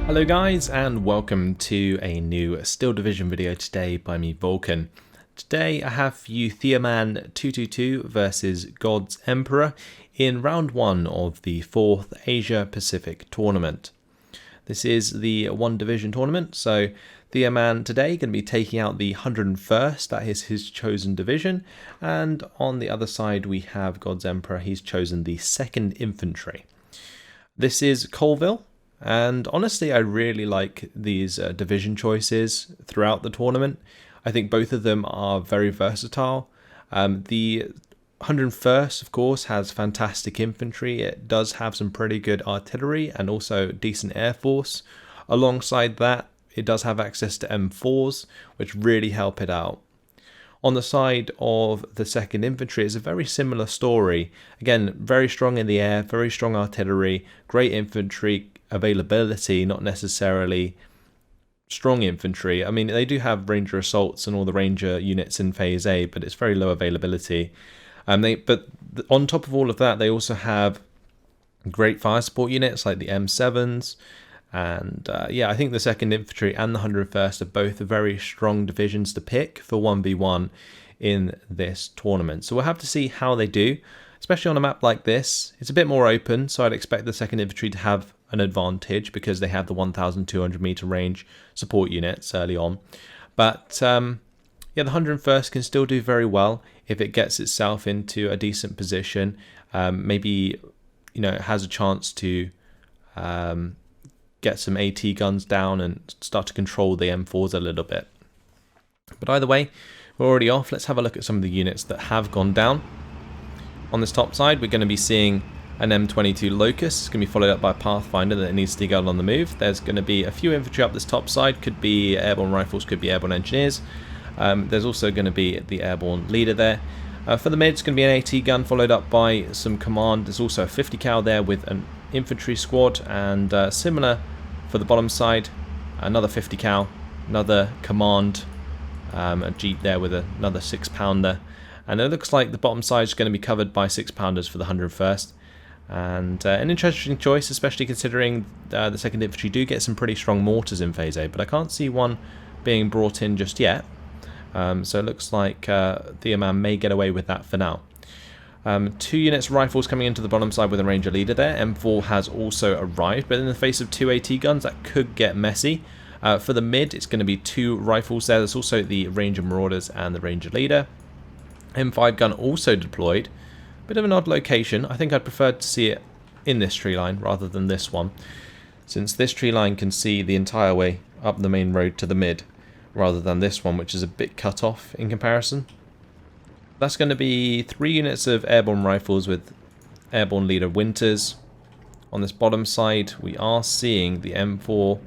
Hello guys, and welcome to a new Steel Division video today by me, Vulcan. Today I have for you Theoman222 versus GodsEmperor in round 1 of the 4th Asia Pacific tournament. This is the 1 division tournament, so Theoman today going to be taking out the 101st, that is his chosen division, and on the other side we have GodsEmperor, he's chosen the 2nd Infantry. This is Colleville. And honestly, I really like these division choices throughout the tournament. I think both of them are very versatile. The 101st, of course, has fantastic infantry. It does have some pretty good artillery and also decent air force. Alongside that, it does have access to M4s, which really help it out. On the side of the 2nd Infantry, it's a very similar story. Again, very strong in the air, very strong artillery, great infantry availability, not necessarily strong infantry. I mean, they do have Ranger assaults and all the Ranger units in Phase A, but it's very low availability. But on top of all of that, they also have great fire support units like the M7s. And yeah, I think the 2nd Infantry and the 101st are both very strong divisions to pick for 1v1 in this tournament. So we'll have to see how they do, especially on a map like this. It's a bit more open, so I'd expect the 2nd Infantry to have an advantage because they have the 1,200 meter range support units early on. But yeah, the 101st can still do very well if it gets itself into a decent position. Maybe, you know, it has a chance to get some AT guns down and start to control the M4s a little bit. But either way, we're already off. Let's have a look at some of the units that have gone down. On this top side, we're going to be seeing an M22 Locust. It's going to be followed up by a Pathfinder that needs to go on the move. There's going to be a few infantry up this top side. Could be airborne rifles, could be airborne engineers. There's also going to be the airborne leader there. For the mid, it's going to be an AT gun followed up by some command. There's also a 50 cal there with an infantry squad, and similar for the bottom side, another 50 cal, another command, a jeep there with another 6-pounder, and it looks like the bottom side is going to be covered by 6-pounders for the 101st. And an interesting choice, especially considering the 2nd Infantry do get some pretty strong mortars in Phase A, but I can't see one being brought in just yet. So it looks like Theoman may get away with that for now. 2 units rifles coming into the bottom side with a Ranger leader there. M4 has also arrived, but in the face of 2 AT guns, that could get messy. For the mid, it's going to be 2 rifles there. There's also the Ranger Marauders and the Ranger leader. M5 gun also deployed. Bit of an odd location. I think I'd prefer to see it in this tree line rather than this one, since this tree line can see the entire way up the main road to the mid, rather than this one, which is a bit cut off in comparison. That's going to be 3 units of airborne rifles with airborne leader Winters. On this bottom side, we are seeing the M4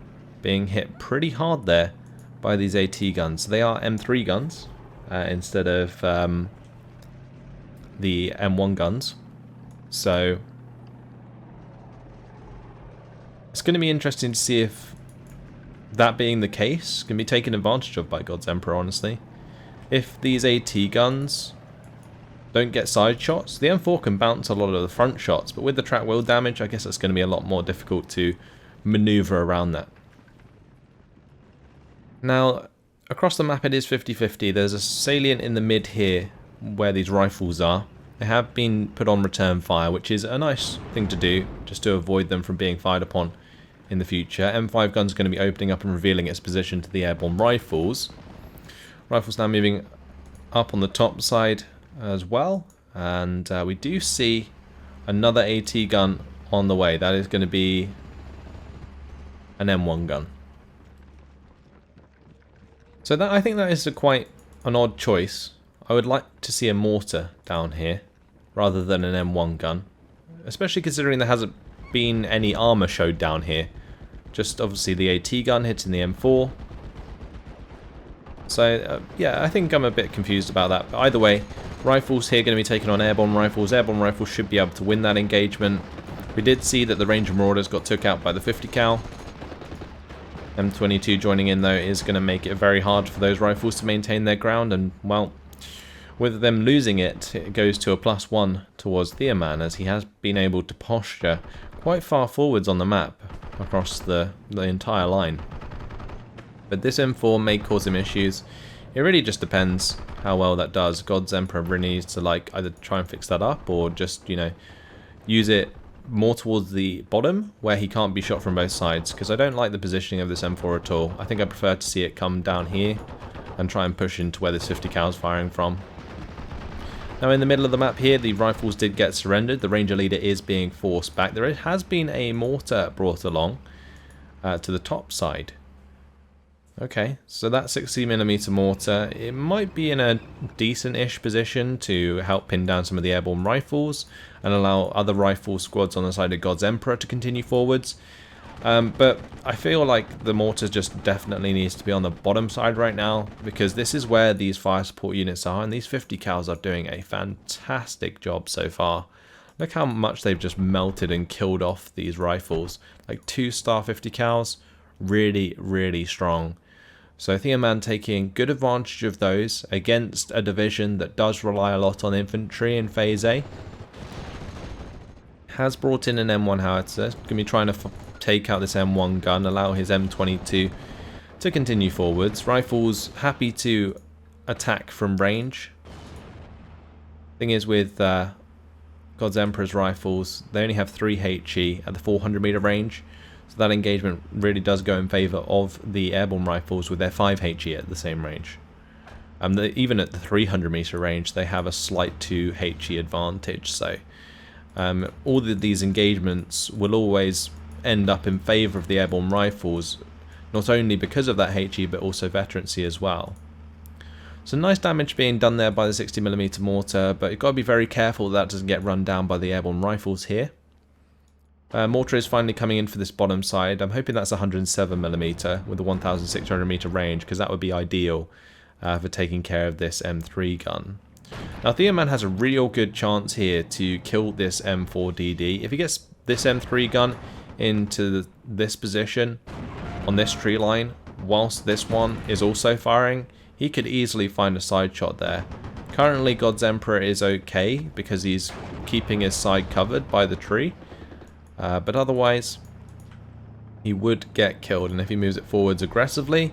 being hit pretty hard there by these AT guns. They are M3 guns instead of the M1 guns. So it's going to be interesting to see if that being the case can be taken advantage of by GodsEmperor, honestly. If these AT guns don't get side shots, the M4 can bounce a lot of the front shots, but with the track wheel damage, I guess it's going to be a lot more difficult to maneuver around that. Now, across the map it is 50-50. There's a salient in the mid here where these rifles are. They have been put on return fire, which is a nice thing to do, just to avoid them from being fired upon in the future. M5 gun's going to be opening up and revealing its position to the airborne rifles. Rifles now moving up on the top side as well, and we do see another AT gun on the way. That is going to be an M1 gun. So that, I think that is quite an odd choice. I would like to see a mortar down here rather than an M1 gun, especially considering there hasn't been any armor showed down here. Just obviously the AT gun hitting the M4. So yeah, I think I'm a bit confused about that. But either way, rifles here going to be taking on airborne rifles. Airborne rifles should be able to win that engagement. We did see that the Ranger Marauders got took out by the 50 cal. M22 joining in though is going to make it very hard for those rifles to maintain their ground, and well, with them losing it, it goes to a +1 towards Theoman, as he has been able to posture quite far forwards on the map. across the entire line. But this M4 may cause him issues. It really just depends how well that does. GodsEmperor really needs to like either try and fix that up or just, you know, use it more towards the bottom where he can't be shot from both sides, because I don't like the positioning of this M4 at all. I think I prefer to see it come down here and try and push into where this 50 cal is firing from. Now in the middle of the map here, the rifles did get surrendered. The Ranger leader is being forced back. There has been a mortar brought along to the top side. Okay, so that 60mm mortar, it might be in a decent-ish position to help pin down some of the airborne rifles and allow other rifle squads on the side of GodsEmperor to continue forwards. But I feel like the mortar just definitely needs to be on the bottom side right now, because this is where these fire support units are, and these 50 cals are doing a fantastic job so far. Look how much they've just melted and killed off these rifles. Like 2-star 50 cals, really, really strong. So Theoman taking good advantage of those against a division that does rely a lot on infantry in Phase A. Has brought in an M1 howitzer. Going to be trying to take out this M1 gun, allow his M22 to continue forwards. Rifles happy to attack from range. Thing is with GodsEmperor's rifles, they only have 3 HE at the 400 meter range. So that engagement really does go in favour of the airborne rifles with their 5 HE at the same range. Even at the 300 meter range, they have a slight 2 HE advantage. So all of these engagements will always end up in favour of the airborne rifles, not only because of that HE but also veterancy as well. So nice damage being done there by the 60mm mortar, but you've got to be very careful that doesn't get run down by the airborne rifles here. Mortar is finally coming in for this bottom side. I'm hoping that's 107mm with a 1600 meter range, because that would be ideal for taking care of this M3 gun. Now Theoman has a real good chance here to kill this M4DD. If he gets this M3 gun into this position on this tree line, whilst this one is also firing, he could easily find a side shot there. Currently GodsEmperor is okay because he's keeping his side covered by the tree. But otherwise, he would get killed, and if he moves it forwards aggressively,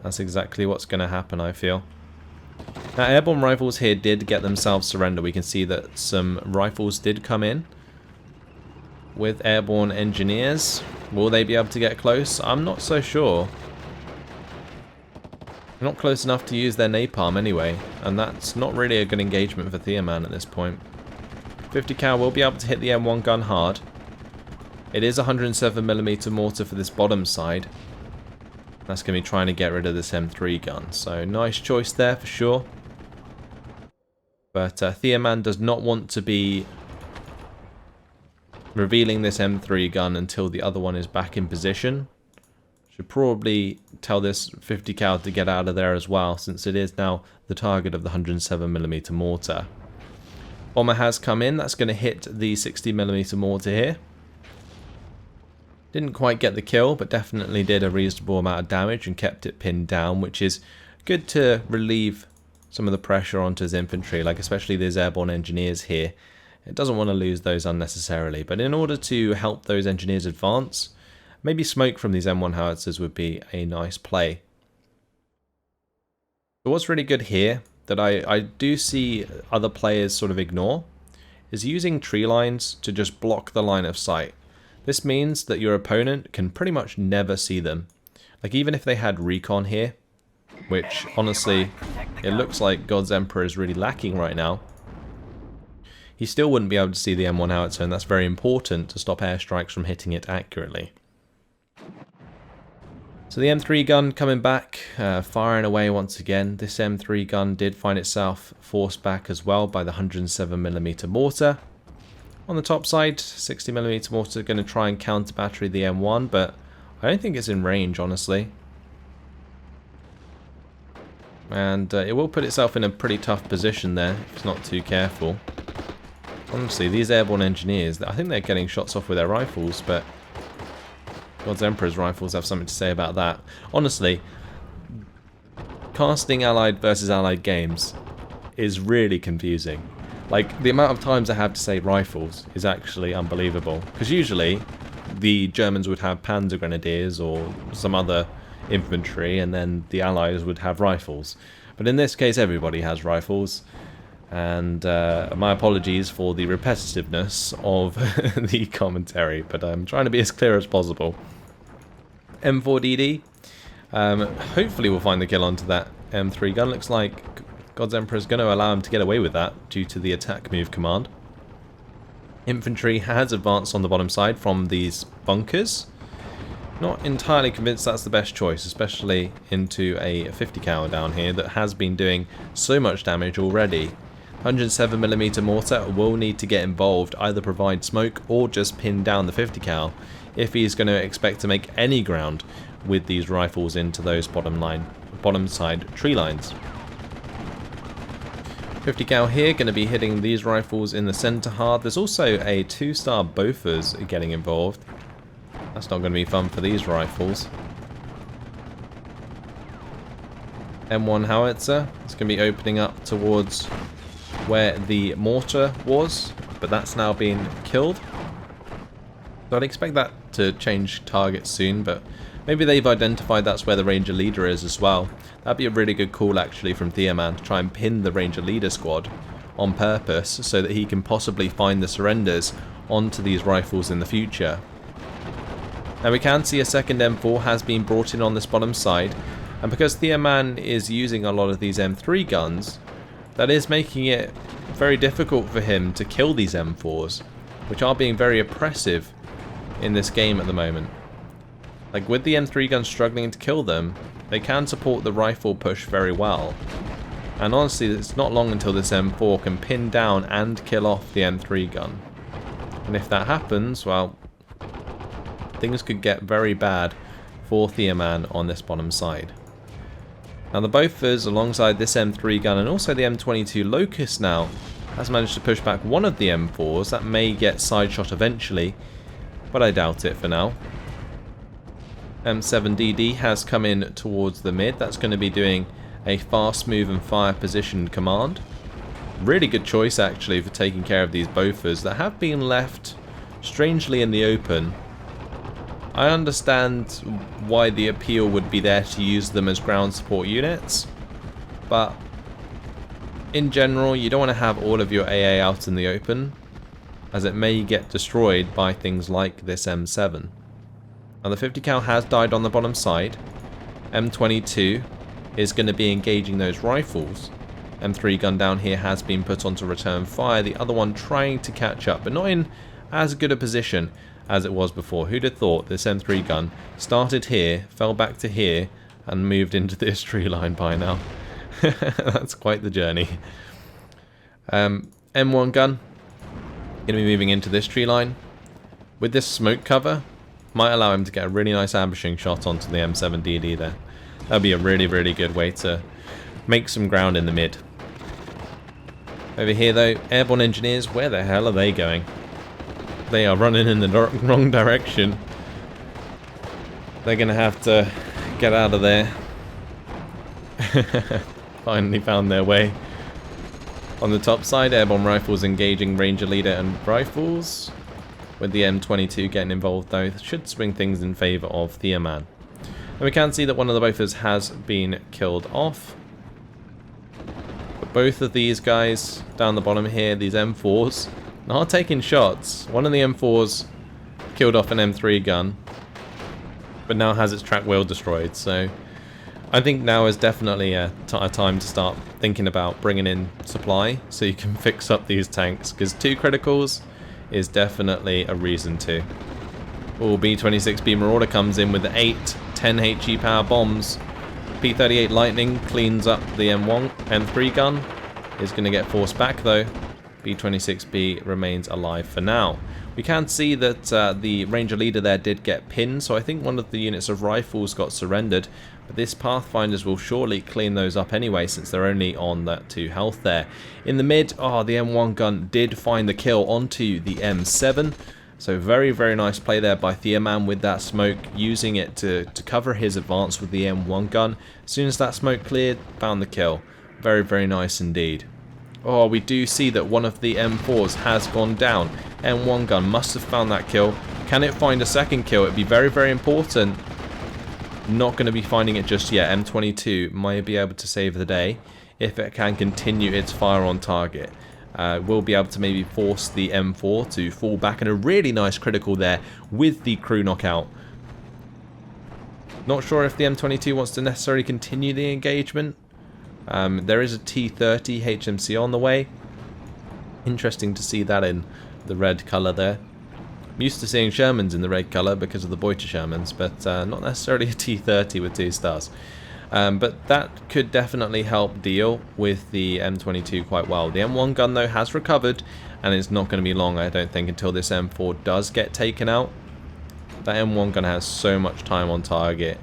that's exactly what's going to happen, I feel. Now, airborne rifles here did get themselves surrender. We can see that some rifles did come in with airborne engineers. Will they be able to get close? I'm not so sure. They're not close enough to use their napalm anyway, and that's not really a good engagement for Theoman at this point. 50 cal will be able to hit the M1 gun hard. It is a 107mm mortar for this bottom side. That's going to be trying to get rid of this M3 gun. So nice choice there for sure. But Theoman does not want to be revealing this M3 gun until the other one is back in position. Should probably tell this 50 cal to get out of there as well, since it is now the target of the 107mm mortar. Bomber has come in. That's going to hit the 60mm mortar here. Didn't quite get the kill, but definitely did a reasonable amount of damage and kept it pinned down, which is good to relieve some of the pressure onto his infantry, like especially these airborne engineers here. It doesn't want to lose those unnecessarily, but in order to help those engineers advance, maybe smoke from these M1 howitzers would be a nice play. But what's really good here, that I do see other players sort of ignore, is using tree lines to just block the line of sight. This means that your opponent can pretty much never see them. Like even if they had recon here, which honestly it looks like GodsEmperor is really lacking right now, he still wouldn't be able to see the M1 howitzer, and that's very important to stop airstrikes from hitting it accurately. So the M3 gun coming back, firing away once again. This M3 gun did find itself forced back as well by the 107mm mortar. On the top side, 60mm mortar going to try and counter battery the M1, but I don't think it's in range, honestly. And it will put itself in a pretty tough position there if it's not too careful. Honestly, these airborne engineers, I think they're getting shots off with their rifles, but GodsEmperor's rifles have something to say about that. Honestly, casting Allied versus Allied games is really confusing. Like, the amount of times I have to say rifles is actually unbelievable. Because usually, the Germans would have Panzer Grenadiers or some other infantry, and then the Allies would have rifles. But in this case, everybody has rifles. And my apologies for the repetitiveness of the commentary, but I'm trying to be as clear as possible. M4DD. Hopefully we'll find the kill onto that M3 gun. Looks like GodsEmperor is going to allow him to get away with that due to the attack move command. Infantry has advanced on the bottom side from these bunkers. Not entirely convinced that's the best choice, especially into a 50 cal down here that has been doing so much damage already. 107mm mortar will need to get involved, either provide smoke or just pin down the 50 cal if he's going to expect to make any ground with these rifles into those bottom side tree lines. 50 cal here, going to be hitting these rifles in the center hard. There's also a 2-star Bofors getting involved. That's not going to be fun for these rifles. M1 howitzer, it's going to be opening up towards where the mortar was, but that's now been killed. So I'd expect that to change target soon, but maybe they've identified that's where the Ranger leader is as well. That'd be a really good call actually from Theoman to try and pin the Ranger leader squad on purpose so that he can possibly find the surrenders onto these rifles in the future. Now we can see a second M4 has been brought in on this bottom side, and because Theoman is using a lot of these M3 guns, that is making it very difficult for him to kill these M4s, which are being very oppressive in this game at the moment. Like with the M3 guns struggling to kill them, they can support the rifle push very well. And honestly, it's not long until this M4 can pin down and kill off the M3 gun. And if that happens, well, things could get very bad for Theoman on this bottom side. Now the Bofors alongside this M3 gun and also the M22 Locust now has managed to push back one of the M4s. That may get side shot eventually, but I doubt it for now. M7DD has come in towards the mid. That's going to be doing a fast move and fire positioned command. Really good choice actually for taking care of these Bofors that have been left strangely in the open. I understand why the appeal would be there to use them as ground support units, but in general you don't want to have all of your AA out in the open, as it may get destroyed by things like this M7. Now the 50 cal has died on the bottom side. M22 is going to be engaging those rifles. M3 gun down here has been put onto return fire, the other one trying to catch up, but not in as good a position as it was before. Who'd have thought this M3 gun started here, fell back to here, and moved into this tree line by now. That's quite the journey. M1 gun, going to be moving into this tree line. With this smoke cover, might allow him to get a really nice ambushing shot onto the M7DD there. That'd be a really, really good way to make some ground in the mid. Over here though, airborne engineers, where the hell are they going? They are running in the wrong direction. They're going to have to get out of there. Finally found their way. On the top side, airborne rifles engaging Ranger leader and rifles. With the M22 getting involved though, should swing things in favour of Theoman. And we can see that one of the Bofors has been killed off. But both of these guys down the bottom here, these M4s, are taking shots. One of the M4s killed off an M3 gun, but now has its track wheel destroyed. So I think now is definitely a time to start thinking about bringing in supply so you can fix up these tanks, because 2 criticals is definitely a reason to. Oh, B-26B Marauder comes in with 8 10 HE power bombs. P-38 Lightning cleans up the M3 gun. Is going to get forced back though. B-26B remains alive for now. We can see that the Ranger leader there did get pinned, so I think one of the units of rifles got surrendered, but this Pathfinders will surely clean those up anyway since they're only on that 2 health there. In the mid, the M1 gun did find the kill onto the M7, so very, very nice play there by Theoman with that smoke, using it to cover his advance with the M1 gun. As soon as that smoke cleared, found the kill. Very, very nice indeed. Oh, we do see that one of the M4s has gone down. M1 gun must have found that kill. Can it find a second kill? It'd be very, very important. Not going to be finding it just yet. M22 might be able to save the day if it can continue its fire on target. We'll be able to maybe force the M4 to fall back, and a really nice critical there with the crew knockout. Not sure if the M22 wants to necessarily continue the engagement. There is a T30 HMC on the way. Interesting to see that in the red colour there. I'm used to seeing Shermans in the red colour because of the Beute Shermans, but not necessarily a T30 with 2 stars. But that could definitely help deal with the M22 quite well. The M1 gun, though, has recovered, and it's not going to be long, I don't think, until this M4 does get taken out. That M1 gun has so much time on target.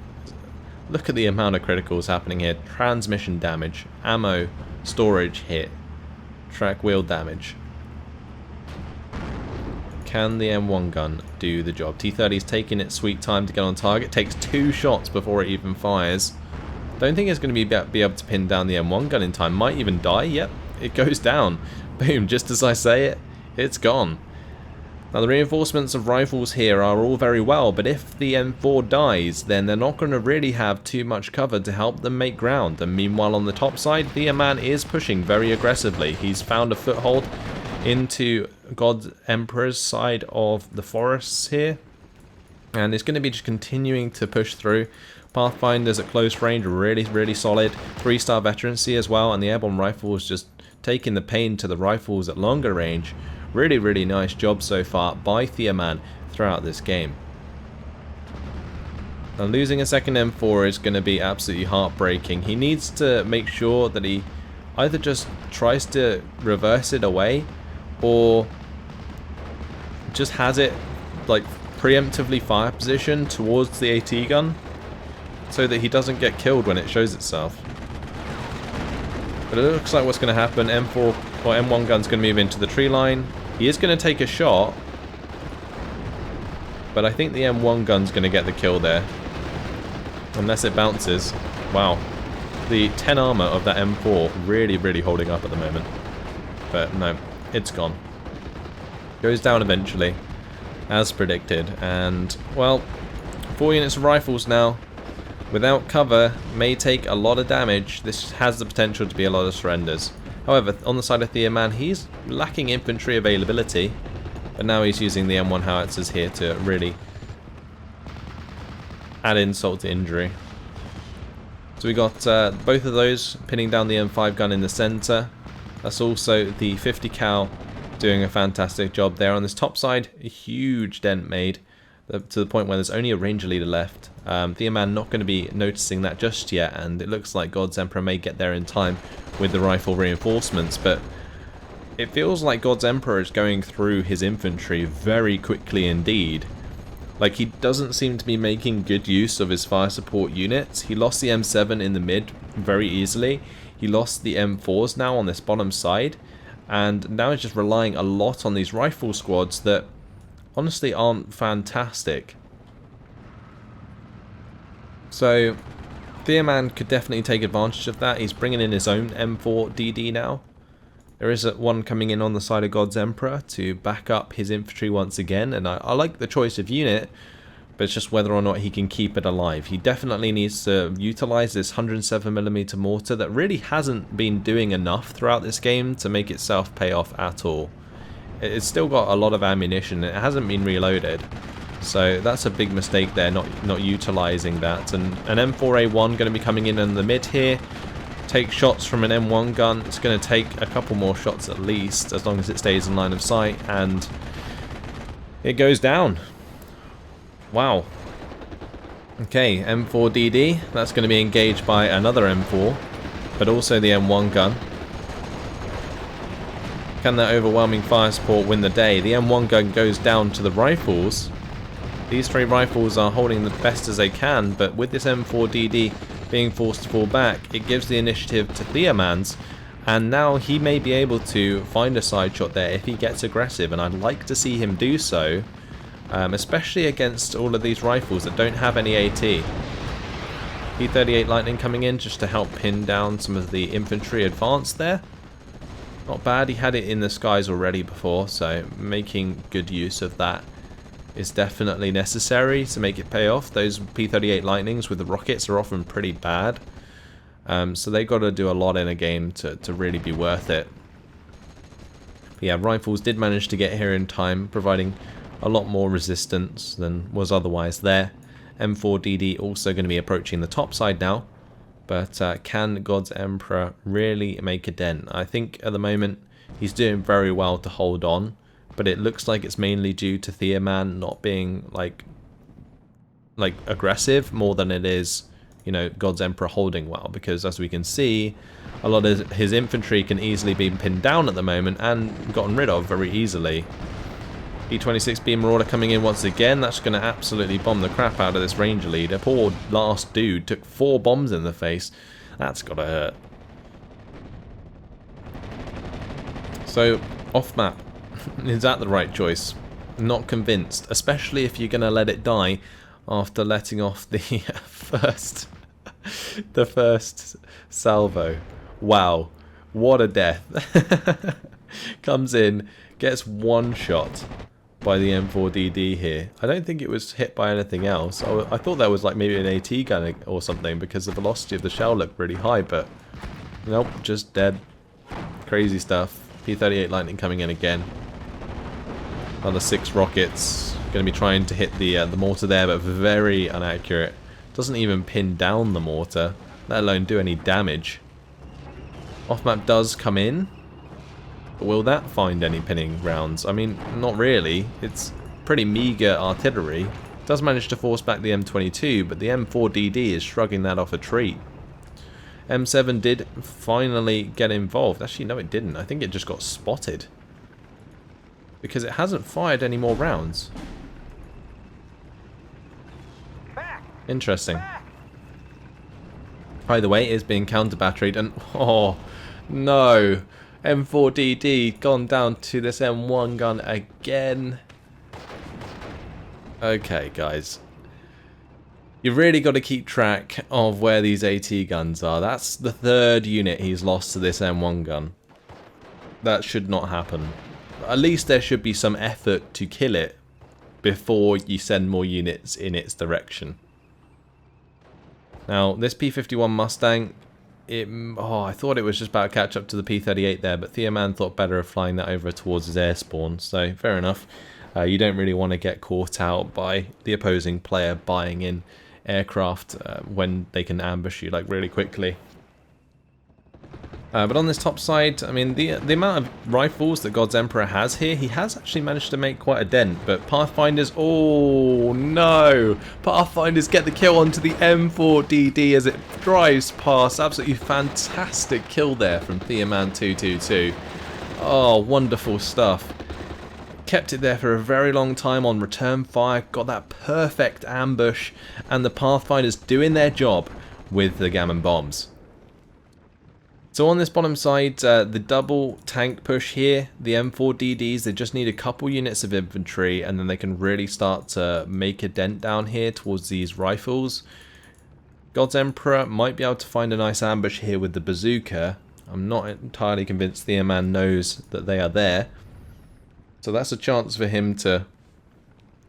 Look at the amount of criticals happening here. Transmission damage, ammo, storage hit, track wheel damage. Can the M1 gun do the job? T30's taking its sweet time to get on target. Takes 2 shots before it even fires. Don't think it's going to be able to pin down the M1 gun in time. Might even die. Yep, it goes down. Boom, just as I say it, it's gone. Now the reinforcements of rifles here are all very well, but if the M4 dies, then they're not going to really have too much cover to help them make ground. And meanwhile on the top side, Theoman is pushing very aggressively. He's found a foothold into GodsEmperor's side of the forests here, and it's going to be just continuing to push through. Pathfinders at close range, really solid. 3-star veterancy as well, and the airborne rifles just taking the pain to the rifles at longer range. Really nice job so far by Theoman throughout this game. Now losing a second M4 is going to be absolutely heartbreaking. He needs to make sure that he either just tries to reverse it away, or just has it like preemptively fire position towards the AT gun so that he doesn't get killed when it shows itself. But it looks like what's going to happen. M4 or M1 gun's going to move into the tree line. He is going to take a shot, but I think the M1 gun's going to get the kill there, unless it bounces. Wow, the 10 armor of that M4 really holding up at the moment, but no, it's gone. Goes down eventually, as predicted, and well, 4 units of rifles now without cover may take a lot of damage. This has the potential to be a lot of surrenders. However, on the side of Theoman, he's lacking infantry availability, but now he's using the M1 howitzers here to really add insult to injury. So we got both of those pinning down the M5 gun in the center. That's also the 50 cal doing a fantastic job there. On this top side, a huge dent made to the point where there's only a ranger leader left. Theoman not going to be noticing that just yet, and it looks like GodsEmperor may get there in time with the rifle reinforcements, but it feels like GodsEmperor is going through his infantry very quickly indeed. Like, he doesn't seem to be making good use of his fire support units. He lost the M7 in the mid very easily. He lost the M4s now on this bottom side, and now he's just relying a lot on these rifle squads that honestly aren't fantastic. So Theoman could definitely take advantage of that. He's bringing in his own M4 DD now. There is one coming in on the side of GodsEmperor to back up his infantry once again, and I like the choice of unit, but it's just whether or not he can keep it alive. He definitely needs to utilize this 107mm mortar that really hasn't been doing enough throughout this game to make itself pay off at all. It's still got a lot of ammunition, it hasn't been reloaded. So that's a big mistake there, not utilizing that. And an M4A1 going to be coming in the mid here. Take shots from an M1 gun. It's going to take a couple more shots at least, as long as it stays in line of sight, and it goes down. Wow. Okay, M4DD. That's going to be engaged by another M4, but also the M1 gun. Can that overwhelming fire support win the day? The M1 gun goes down to the rifles. These 3 rifles are holding the best as they can, but with this M4DD being forced to fall back, it gives the initiative to Theoman's, and now he may be able to find a side shot there if he gets aggressive, and I'd like to see him do so, especially against all of these rifles that don't have any AT. P38 Lightning coming in just to help pin down some of the infantry advance there. Not bad, he had it in the skies already before, so making good use of that. is definitely necessary to make it pay off. Those P-38 Lightnings with the rockets are often pretty bad. So they've got to do a lot in a game to really be worth it. But yeah, rifles did manage to get here in time, providing a lot more resistance than was otherwise there. M4DD also going to be approaching the top side now. But can GodsEmperor really make a dent? I think at the moment he's doing very well to hold on, but it looks like it's mainly due to Theoman not being like aggressive more than it is, you know, GodsEmperor holding well, because as we can see, a lot of his infantry can easily be pinned down at the moment and gotten rid of very easily. E-26B Marauder coming in once again. That's going to absolutely bomb the crap out of this Ranger leader. Poor last dude took 4 bombs in the face. That's got to hurt. So, off map. Is that the right choice? Not convinced. Especially if you're going to let it die after letting off the first salvo. Wow. What a death. Comes in, gets one shot by the M4DD here. I don't think it was hit by anything else. I thought that was like maybe an AT gun or something, because the velocity of the shell looked really high, but nope, just dead. Crazy stuff. P-38 Lightning coming in again. Another 6 rockets. Going to be trying to hit the mortar there, but very inaccurate. Doesn't even pin down the mortar, let alone do any damage. Off-map does come in. Will that find any pinning rounds? I mean, not really. It's pretty meager artillery. It does manage to force back the M22, but the M4DD is shrugging that off a treat. M7 did finally get involved. Actually, no, it didn't. I think it just got spotted, because it hasn't fired any more rounds. Interesting. By the way, it is being counter-batteried, and oh no, M4DD gone down to this M1 gun again. Okay, guys. You've really got to keep track of where these AT guns are. That's the 3rd unit he's lost to this M1 gun. That should not happen. At least there should be some effort to kill it before you send more units in its direction. Now, this P-51 Mustang, I thought it was just about to catch up to the P-38 there, but Theoman thought better of flying that over towards his air spawn, so fair enough. You don't really want to get caught out by the opposing player buying in aircraft when they can ambush you like really quickly. But on this top side, I mean, the amount of rifles that GodsEmperor has here, he has actually managed to make quite a dent. But Pathfinders, oh no! Pathfinders get the kill onto the M4DD as it drives past. Absolutely fantastic kill there from Theoman222. Oh, wonderful stuff. Kept it there for a very long time on return fire, got that perfect ambush, and the Pathfinders doing their job with the gammon bombs. So on this bottom side, the double tank push here, the M4DDs, they just need a couple units of infantry, and then they can really start to make a dent down here towards these rifles. GodsEmperor might be able to find a nice ambush here with the bazooka. I'm not entirely convinced Theoman knows that they are there. So that's a chance for him to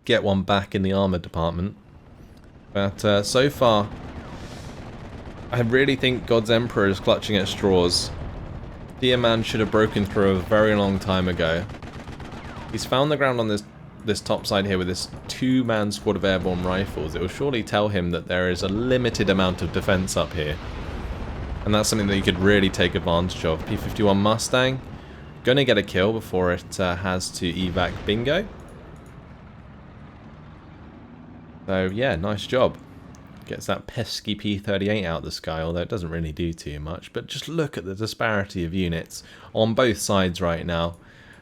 get one back in the armor department. But so far, I really think GodsEmperor is clutching at straws. Theoman should have broken through a very long time ago. He's found the ground on this top side here with this 2-man squad of airborne rifles. It will surely tell him that there is a limited amount of defense up here. And that's something that he could really take advantage of. P-51 Mustang. Gonna get a kill before it has to evac bingo. So yeah, nice job. Gets that pesky P-38 out of the sky, although it doesn't really do too much. But just look at the disparity of units on both sides right now.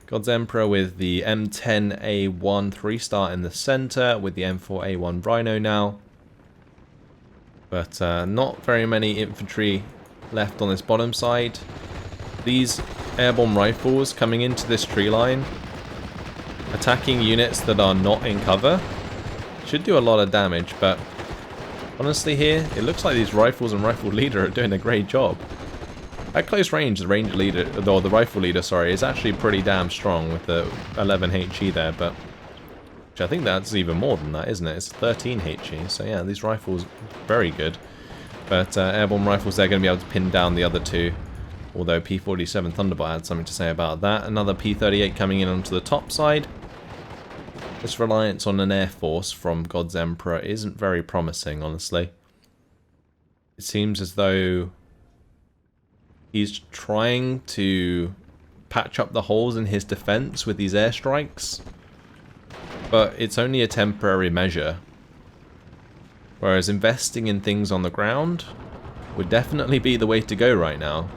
GodsEmperor with the M10A1 3-star in the center, with the M4A1 Rhino now. But not very many infantry left on this bottom side. These airborne rifles coming into this tree line, attacking units that are not in cover, should do a lot of damage, but honestly here, it looks like these rifles and rifle leader are doing a great job. At close range, the ranger leader, or the rifle leader, sorry, is actually pretty damn strong with the 11 HE there, but I think that's even more than that, isn't it? It's 13 HE. So yeah, these rifles, very good. But airborne rifles, they're going to be able to pin down the other two. Although P-47 Thunderbolt had something to say about that. Another P-38 coming in onto the top side. This reliance on an air force from GodsEmperor isn't very promising, honestly. It seems as though he's trying to patch up the holes in his defense with these airstrikes, but it's only a temporary measure. Whereas investing in things on the ground would definitely be the way to go right now.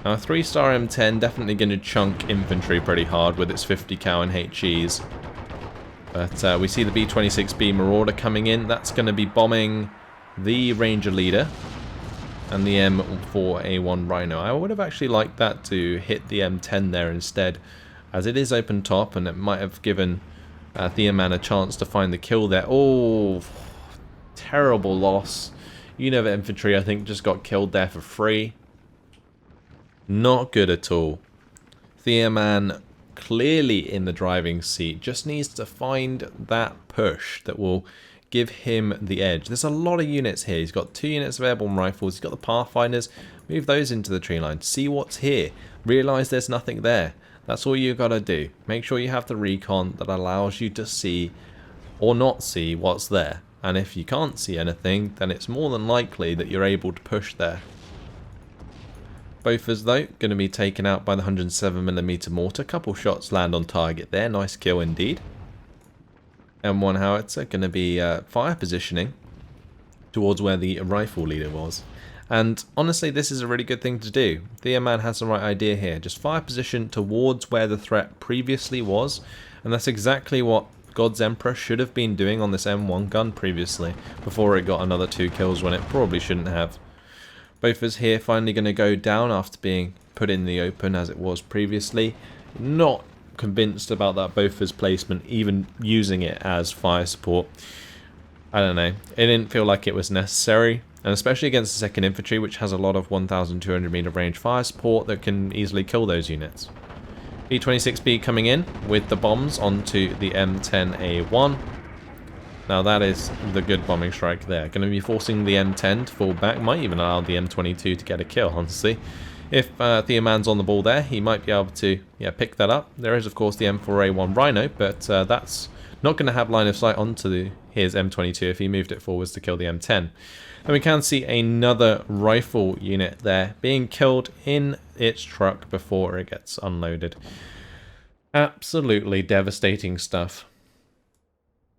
Now, a 3-star M10 definitely going to chunk infantry pretty hard with its 50 cal and HEs. But we see the B-26B Marauder coming in. That's going to be bombing the Ranger Leader and the M4A1 Rhino. I would have actually liked that to hit the M10 there instead, as it is open top and it might have given Theoman a chance to find the kill there. Oh, terrible loss. Unova infantry, I think, just got killed there for free. Not good at all. Theoman clearly in the driving seat, just needs to find that push that will give him the edge. There's a lot of units here. He's got 2 units of airborne rifles. He's got the Pathfinders. Move those into the tree line. See what's here. Realise there's nothing there. That's all you got to do. Make sure you have the recon that allows you to see or not see what's there. And if you can't see anything, then it's more than likely that you're able to push there. Bofors, though, going to be taken out by the 107mm mortar. Couple shots land on target there. Nice kill indeed. M1 howitzer going to be fire positioning towards where the rifle leader was. And honestly, this is a really good thing to do. Theoman has the right idea here. Just fire position towards where the threat previously was. And that's exactly what GodsEmperor should have been doing on this M1 gun previously, before it got another 2 kills when it probably shouldn't have. Bofors here finally going to go down after being put in the open as it was previously. Not convinced about that Bofors placement, even using it as fire support. I don't know. It didn't feel like it was necessary, and especially against the 2nd Infantry, which has a lot of 1,200 meter range fire support that can easily kill those units. B-26B coming in with the bombs onto the M10A1. Now that is the good bombing strike there. Going to be forcing the M10 to fall back. Might even allow the M22 to get a kill, honestly. If Theoman's on the ball there, he might be able to pick that up. There is, of course, the M4A1 Rhino, but that's not going to have line of sight onto his M22 if he moved it forwards to kill the M10. And we can see another rifle unit there being killed in its truck before it gets unloaded. Absolutely devastating stuff.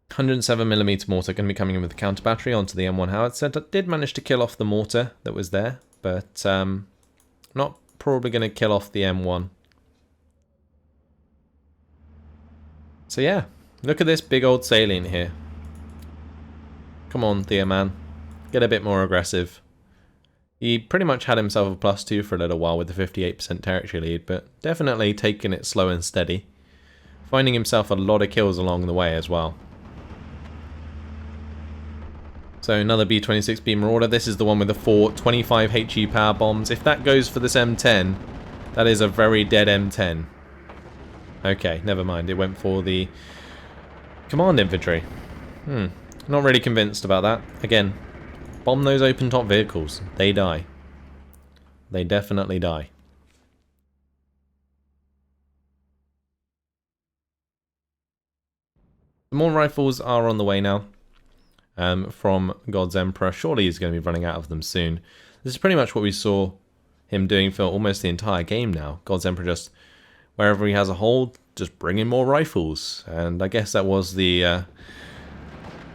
107mm mortar going to be coming in with the counter battery onto the M1 howitzer. Did manage to kill off the mortar that was there, but not probably going to kill off the M1. So yeah, look at this big old salient here. Come on, Theoman, get a bit more aggressive. He pretty much had himself a +2 for a little while with the 58% territory lead, but definitely taking it slow and steady. Finding himself a lot of kills along the way as well. So another B-26B Marauder. This is the one with the 4 25 HE power bombs. If that goes for this M10, that is a very dead M10. Okay, never mind. It went for the command infantry. Not really convinced about that. Again, bomb those open top vehicles. They die. They definitely die. The more rifles are on the way now. From GodsEmperor. Surely he's going to be running out of them soon. This is pretty much what we saw him doing for almost the entire game now. GodsEmperor just, wherever he has a hold, just bring in more rifles. And I guess that was the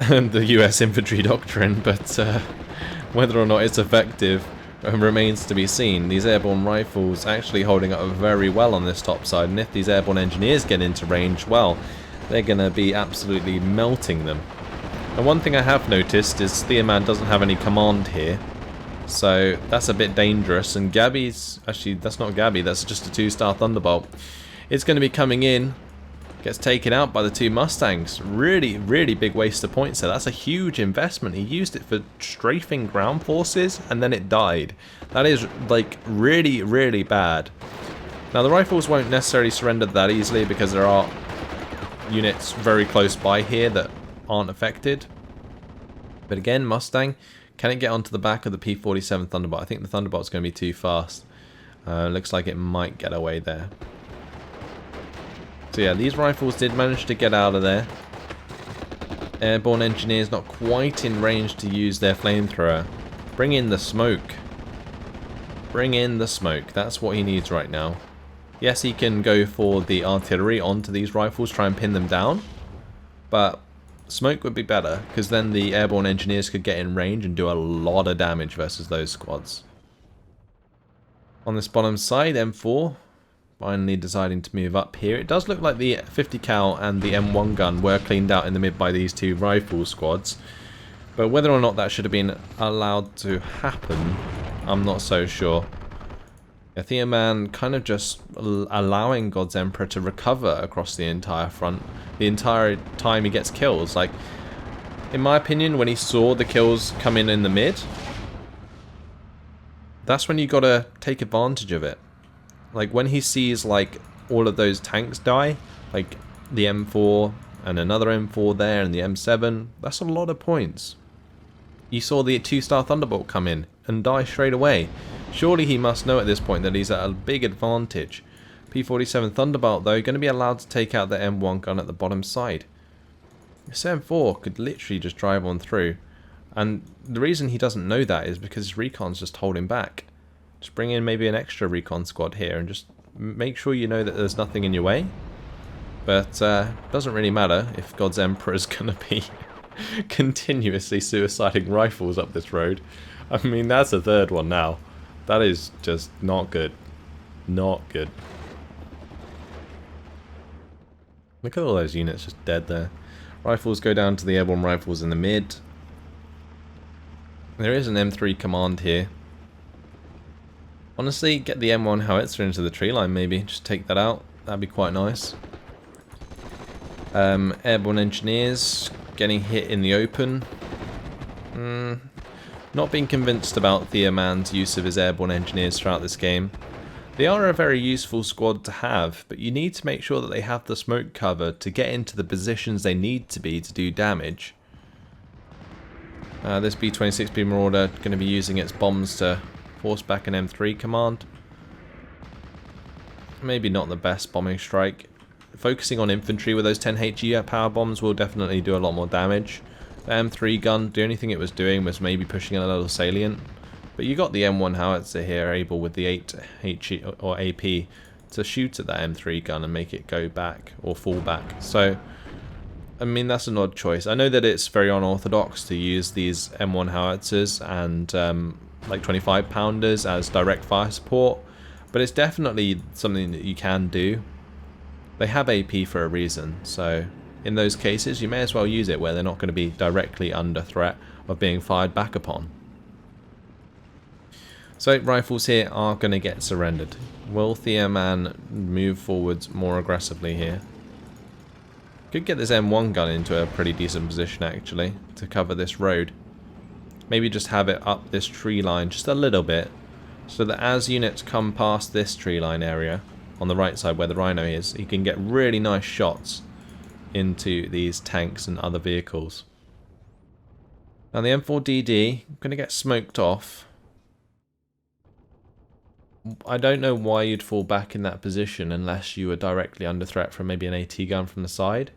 the US infantry doctrine, but whether or not it's effective remains to be seen. These airborne rifles actually holding up very well on this top side, and if these airborne engineers get into range, well, they're going to be absolutely melting them. And one thing I have noticed is Theoman doesn't have any command here, so that's a bit dangerous. And Gabby's, actually that's not Gabby, that's just a 2-star Thunderbolt. It's going to be coming in, gets taken out by the 2 Mustangs. Really, really big waste of points there. That's a huge investment. He used it for strafing ground forces and then it died. That is like really, really bad. Now the rifles won't necessarily surrender that easily because there are units very close by here that aren't affected. But again, Mustang, can it get onto the back of the P-47 Thunderbolt? I think the Thunderbolt's going to be too fast. Looks like it might get away there. So yeah, these rifles did manage to get out of there. Airborne engineers not quite in range to use their flamethrower. Bring in the smoke. Bring in the smoke. That's what he needs right now. Yes, he can go for the artillery onto these rifles, try and pin them down. But smoke would be better, because then the airborne engineers could get in range and do a lot of damage versus those squads. On this bottom side, M4 finally deciding to move up here. It does look like the 50 cal and the M1 gun were cleaned out in the mid by these two rifle squads. But whether or not that should have been allowed to happen, I'm not so sure. Theoman kind of just allowing GodsEmperor to recover across the entire front. The entire time he gets kills. Like, in my opinion, when he saw the kills come in the mid, that's when you gotta take advantage of it. Like, when he sees, like, all of those tanks die, like the M4 and another M4 there and the M7, that's a lot of points. You saw the 2-star Thunderbolt come in and die straight away. Surely he must know at this point that he's at a big advantage. P-47 Thunderbolt, though, going to be allowed to take out the M1 gun at the bottom side. This M4 could literally just drive on through. And the reason he doesn't know that is because his recon's just holding back. Just bring in maybe an extra recon squad here and just make sure you know that there's nothing in your way. But doesn't really matter if GodsEmperor is going to be continuously suiciding rifles up this road. I mean, that's a third one now. That is just not good. Not good. Look at all those units just dead there. Rifles go down to the airborne rifles in the mid. There is an M3 command here. Honestly, get the M1 howitzer into the tree line maybe. Just take that out. That'd be quite nice. Airborne engineers getting hit in the open. Not being convinced about Theoman's use of his airborne engineers throughout this game. They are a very useful squad to have, but you need to make sure that they have the smoke cover to get into the positions they need to be to do damage. This B-26B Marauder going to be using its bombs to force back an M3 command. Maybe not the best bombing strike. Focusing on infantry with those 10 HE power bombs will definitely do a lot more damage. The M3 gun, the only thing it was doing was maybe pushing in a little salient. But you got the M1 howitzer here, able with the 8 HE or AP to shoot at that M3 gun and make it go back or fall back. So, I mean, that's an odd choice. I know that it's very unorthodox to use these M1 howitzers and like 25 pounders as direct fire support, but it's definitely something that you can do. They have AP for a reason, so in those cases you may as well use it where they're not going to be directly under threat of being fired back upon. So rifles here are going to get surrendered. Will Theoman move forwards more aggressively here? Could get this M1 gun into a pretty decent position actually to cover this road. Maybe just have it up this tree line just a little bit, so that as units come past this tree line area on the right side where the Rhino is, you can get really nice shots into these tanks and other vehicles. Now the M4DD, I'm going to get smoked off. I don't know why you'd fall back in that position unless you were directly under threat from maybe an AT gun from the side.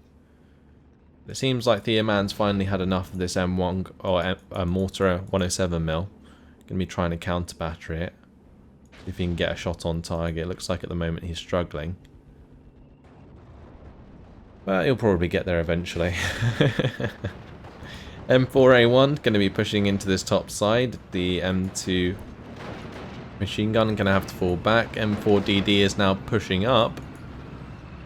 It seems like Theoman's finally had enough of this M1 or a mortar 107mm. Going to be trying to counter battery it. If he can get a shot on target. It looks like at the moment he's struggling. But he'll probably get there eventually. M4A1 going to be pushing into this top side. The M2 machine gun going to have to fall back. M4DD is now pushing up.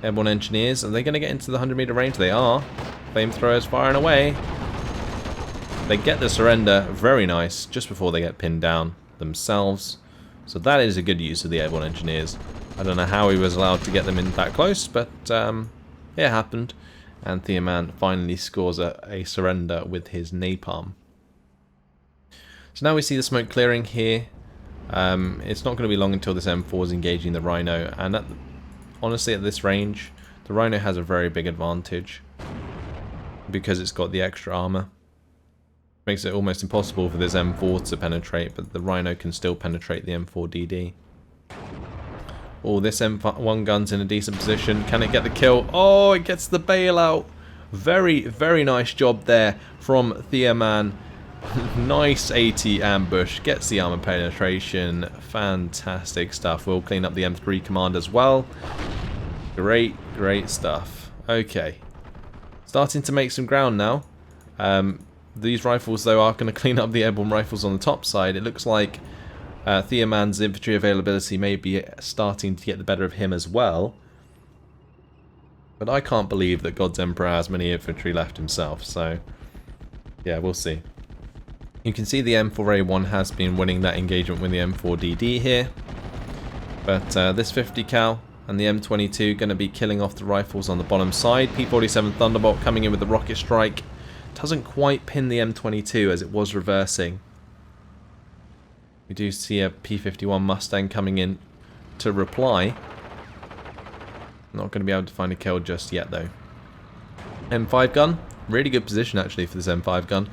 Airborne engineers, are they going to get into the 100-meter range? They are. Flamethrowers firing away. They get the surrender, very nice, just before they get pinned down themselves. So that is a good use of the airborne engineers. I don't know how he was allowed to get them in that close, but it happened. And Theoman finally scores a surrender with his napalm. So now we see the smoke clearing here. It's not going to be long until this M4 is engaging the Rhino, and honestly at this range The Rhino has a very big advantage because it's got the extra armor. Makes it almost impossible for this M4 to penetrate, but the Rhino can still penetrate the M4DD. Oh, this M1 gun's in a decent position. Can it get the kill? Oh, it gets the bailout. Very, very nice job there from Theoman. Nice AT ambush. Gets the armor penetration. Fantastic stuff. We'll clean up the M3 command as well. Great, great stuff. Okay. Starting to make some ground now. These rifles, though, are going to clean up the airborne rifles on the top side. It looks like Theoman's infantry availability may be starting to get the better of him as well. But I can't believe that GodsEmperor has many infantry left himself, so yeah, we'll see. You can see the M4A1 has been winning that engagement with the M4DD here. But this 50 cal and the M22 going to be killing off the rifles on the bottom side. P47 Thunderbolt coming in with the rocket strike. Doesn't quite pin the M22 as it was reversing. We do see a P51 Mustang coming in to reply. Not going to be able to find a kill just yet though. M5 gun, really good position actually for this M5 gun.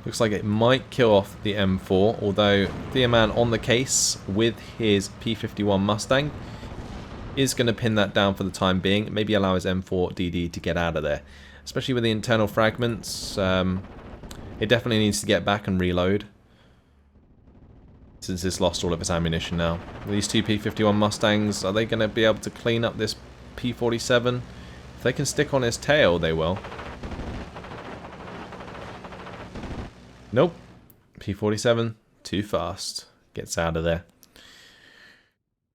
Looks like it might kill off the M4, although Theoman on the case with his P51 Mustang is going to pin that down for the time being. Maybe allow his M4DD to get out of there. Especially with the internal fragments, it definitely needs to get back and reload. Since it's lost all of its ammunition now. These two P51 Mustangs, are they going to be able to clean up this P47? If they can stick on his tail, they will. Nope. P47, too fast. Gets out of there.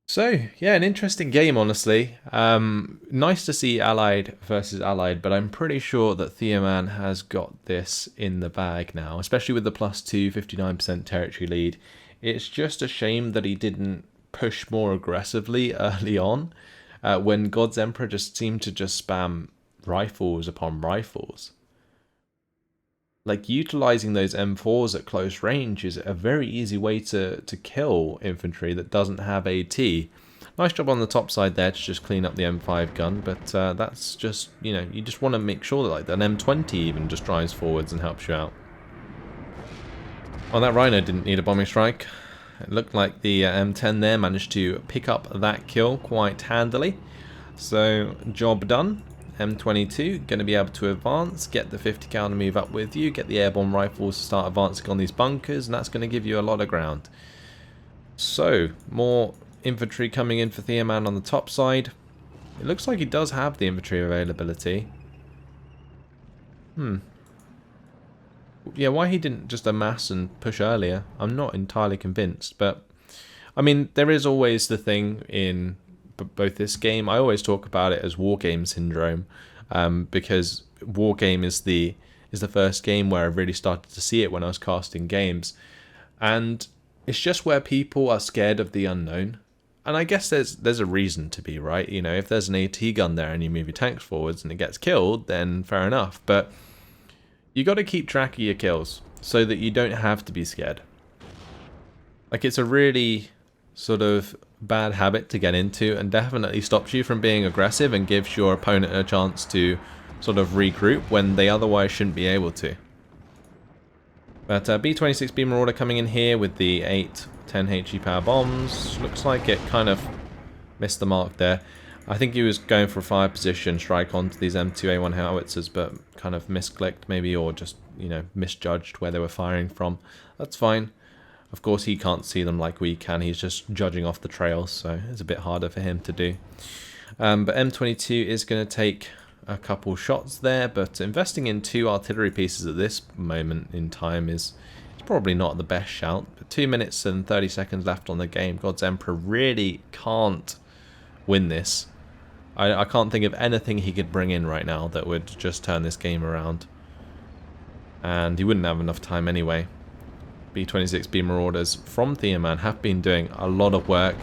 So, yeah, an interesting game, honestly. Nice to see Allied versus Allied, but I'm pretty sure that Theoman has got this in the bag now, especially with the +2, 59% territory lead. It's just a shame that he didn't push more aggressively early on, when GodsEmperor just seemed to just spam rifles upon rifles. Like, utilizing those M4s at close range is a very easy way to kill infantry that doesn't have AT. Nice job on the top side there to just clean up the M5 gun, but that's just, you know, you just want to make sure that like an M20 even just drives forwards and helps you out. Well, that Rhino didn't need a bombing strike. It looked like the M10 there managed to pick up that kill quite handily. So, job done. M22 going to be able to advance, get the 50 cal to move up with you, get the airborne rifles to start advancing on these bunkers, and that's going to give you a lot of ground. So, more infantry coming in for Theoman on the top side. It looks like he does have the infantry availability. Yeah, why he didn't just amass and push earlier, I'm not entirely convinced, but I mean, there is always the thing in both this game, I always talk about it as Wargame syndrome, because Wargame is the first game where I really started to see it when I was casting games, and it's just where people are scared of the unknown. And I guess there's a reason to be, right? You know, if there's an AT gun there and you move your tanks forwards and it gets killed, then fair enough. But you got to keep track of your kills so that you don't have to be scared. Like, it's a really sort of bad habit to get into and definitely stops you from being aggressive and gives your opponent a chance to sort of regroup when they otherwise shouldn't be able to. But B-26B Marauder coming in here with the 8 10 HE power bombs. Looks like it kind of missed the mark there. I think he was going for a fire position strike onto these M2A1 howitzers, but kind of misclicked maybe, or just, you know, misjudged where they were firing from. That's fine. Of course, he can't see them like we can. He's just judging off the trails, so it's a bit harder for him to do. But M22 is going to take a couple shots there, but investing in 2 artillery pieces at this moment in time is probably not the best shout. But 2 minutes and 30 seconds left on the game. GodsEmperor really can't win this. I can't think of anything he could bring in right now that would just turn this game around. And he wouldn't have enough time anyway. B-26B Marauders from Theoman have been doing a lot of work.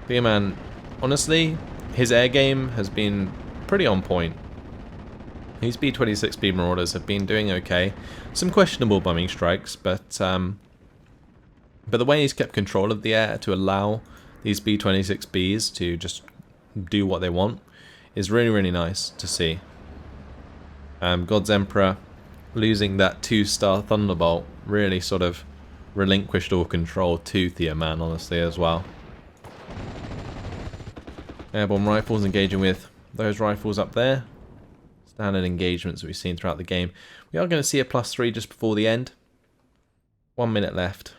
Theoman, honestly, his air game has been pretty on point. These B-26B Marauders have been doing okay. Some questionable bombing strikes, but the way he's kept control of the air to allow these B-26Bs to just do what they want is really, really nice to see. GodsEmperor losing that 2-star Thunderbolt really sort of relinquished all control to Theoman, honestly, as well. Airborne rifles engaging with those rifles up there. Standard engagements that we've seen throughout the game. We are going to see a +3 just before the end. 1 minute left.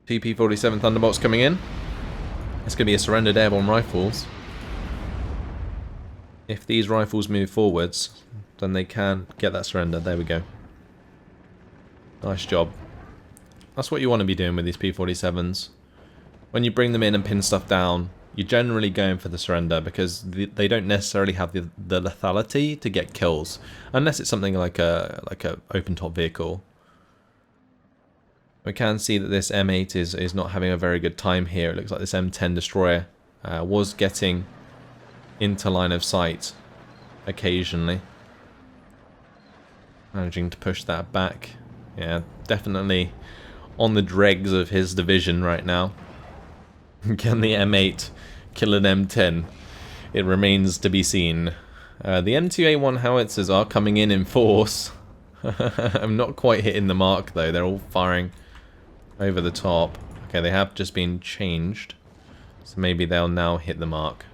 2 P47 Thunderbolts coming in. It's going to be a surrendered airborne rifles. If these rifles move forwards, then they can get that surrender. There we go. Nice job. That's what you want to be doing with these P47s. When you bring them in and pin stuff down, you're generally going for the surrender because they don't necessarily have the lethality to get kills, unless it's something like a open top vehicle. We can see that this M8 is not having a very good time here. It looks like this M10 destroyer was getting into line of sight occasionally, managing to push that back. Yeah, definitely on the dregs of his division right now. Can the M8 kill an M10? It remains to be seen. The M2A1 howitzers are coming in force. I'm not quite hitting the mark though. They're all firing over the top. Okay, they have just been changed, so maybe they'll now hit the mark.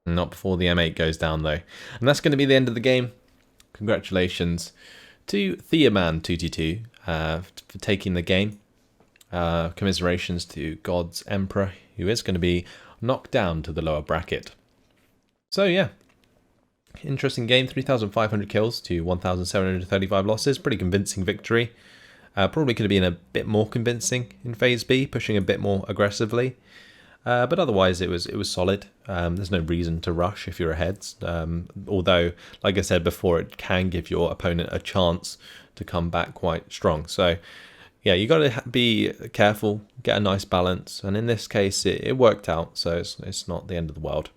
Not before the M8 goes down though. And that's going to be the end of the game. Congratulations to Theoman222 for taking the game. Commiserations to GodsEmperor, who is going to be knocked down to the lower bracket. So yeah, interesting game. 3,500 kills to 1,735 losses. Pretty convincing victory. Probably could have been a bit more convincing in Phase B, pushing a bit more aggressively. But otherwise, it was solid. There's no reason to rush if you're ahead. Although, like I said before, it can give your opponent a chance to come back quite strong. So, yeah, you got to be careful, get a nice balance, and in this case, it worked out. So it's not the end of the world.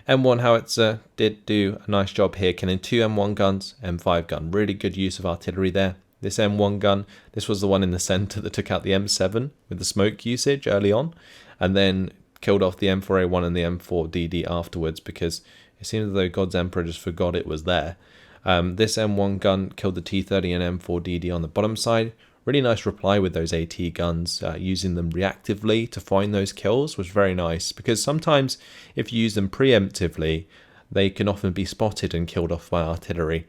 M1 howitzer did do a nice job here, killing 2 M1 guns, M5 gun. Really good use of artillery there. This M1 gun, this was the one in the center that took out the M7 with the smoke usage early on, and then killed off the M4A1 and the M4DD afterwards because it seemed as though GodsEmperor just forgot it was there. This M1 gun killed the T30 and M4DD on the bottom side. Really nice reply with those AT guns, using them reactively to find those kills was very nice, because sometimes if you use them preemptively, they can often be spotted and killed off by artillery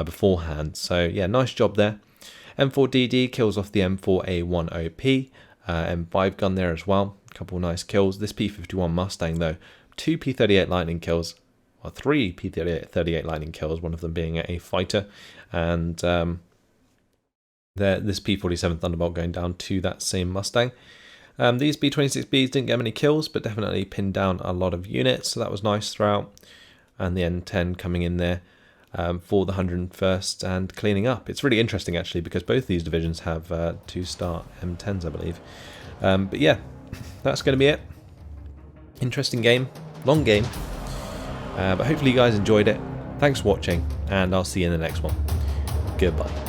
beforehand. So yeah, nice job there. M4DD kills off the M4A1 OP, M5 gun there as well. A couple nice kills. This P51 Mustang though, 2 P38 Lightning kills, or 3 P38 Lightning kills, one of them being a fighter, and this P47 Thunderbolt going down to that same Mustang. These B26Bs didn't get many kills, but definitely pinned down a lot of units, so that was nice throughout. And the N10 coming in there for the 101st and cleaning up. It's really interesting actually, because both these divisions have 2-star M10s, I believe. But yeah, that's going to be it. Interesting game, long game, but hopefully you guys enjoyed it. Thanks for watching, and I'll see you in the next one. Goodbye.